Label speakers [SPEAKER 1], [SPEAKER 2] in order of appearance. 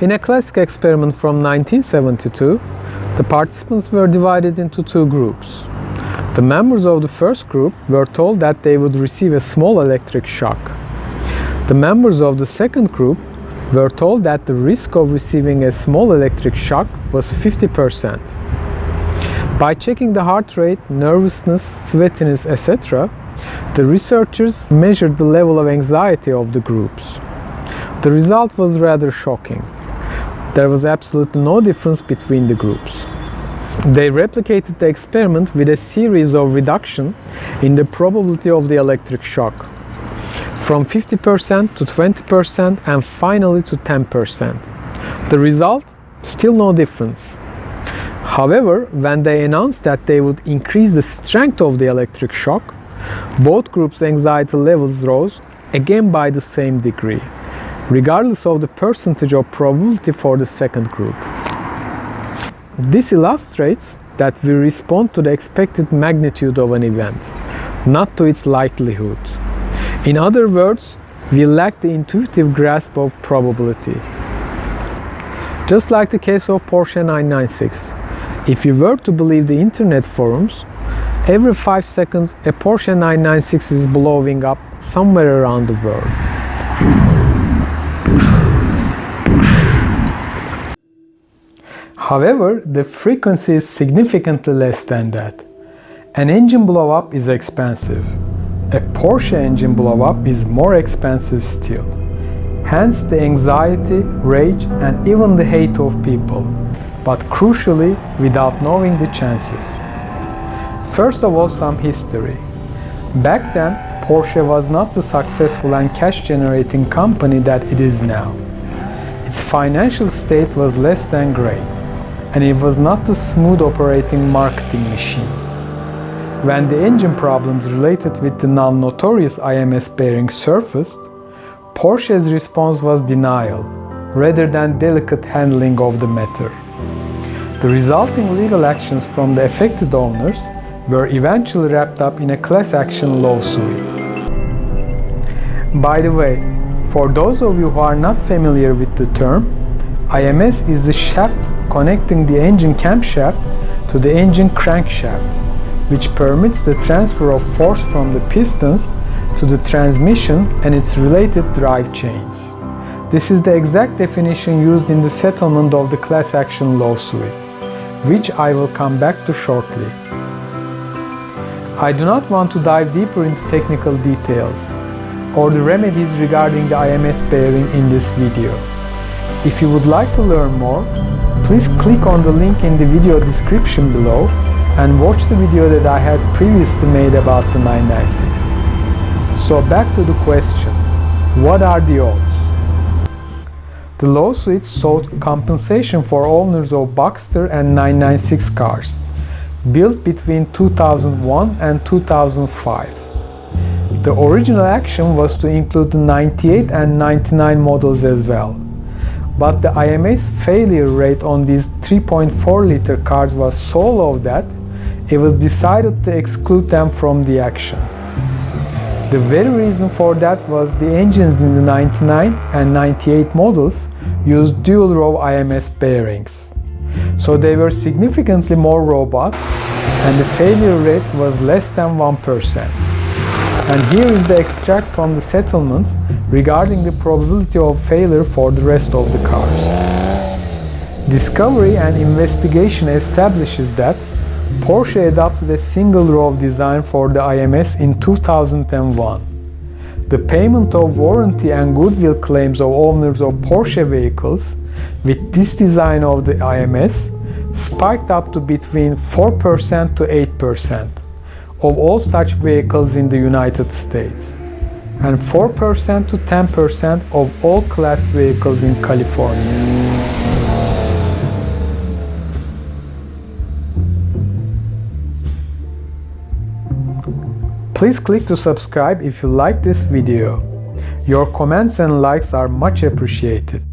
[SPEAKER 1] In a classic experiment from 1972, the participants were divided into two groups. The members of the first group were told that they would receive a small electric shock. The members of the second group were told that the risk of receiving a small electric shock was 50%. By checking the heart rate, nervousness, sweatiness, etc., the researchers measured the level of anxiety of the groups. The result was rather shocking. There was absolutely no difference between the groups. They replicated the experiment with a series of reduction in the probability of the electric shock, from 50% to 20% and finally to 10%. The result? Still no difference. However, when they announced that they would increase the strength of the electric shock, both groups' anxiety levels rose again by the same degree, regardless of the percentage of probability for the second group. This illustrates that we respond to the expected magnitude of an event, not to its likelihood. In other words, we lack the intuitive grasp of probability. Just like the case of Porsche 996, if you were to believe the internet forums, every 5 seconds a Porsche 996 is blowing up somewhere around the world. However, the frequency is significantly less than that. An engine blow-up is expensive. A Porsche engine blow-up is more expensive still. Hence the anxiety, rage, and even the hate of people. But crucially, without knowing the chances. First of all, some history. Back then, Porsche was not the successful and cash-generating company that it is now. Its financial state was less than great, and it was not the smooth operating marketing machine. When the engine problems related with the non-notorious IMS bearing surfaced, Porsche's response was denial, rather than delicate handling of the matter. The resulting legal actions from the affected owners were eventually wrapped up in a class action lawsuit. By the way, for those of you who are not familiar with the term, IMS is the shaft connecting the engine camshaft to the engine crankshaft, which permits the transfer of force from the pistons to the transmission and its related drive chains. This is the exact definition used in the settlement of the class action lawsuit, which I will come back to shortly. I do not want to dive deeper into technical details or the remedies regarding the IMS bearing in this video. If you would like to learn more, please click on the link in the video description below and watch the video that I had previously made about the 996. So back to the question, what are the odds? The lawsuit sought compensation for owners of Boxster and 996 cars, built between 2001 and 2005. The original action was to include the 98 and 99 models as well. But the IMS failure rate on these 3.4-liter cars was so low that it was decided to exclude them from the action. The very reason for that was the engines in the 99 and 98 models used dual-row IMS bearings. So they were significantly more robust and the failure rate was less than 1%. And here is the extract from the settlement regarding the probability of failure for the rest of the cars. Discovery and investigation establishes that Porsche adopted a single-row design for the IMS in 2001. The payment of warranty and goodwill claims of owners of Porsche vehicles with this design of the IMS spiked up to between 4% to 8% of all such vehicles in the United States, and 4% to 10% of all class vehicles in California. Please click to subscribe if you like this video. Your comments and likes are much appreciated.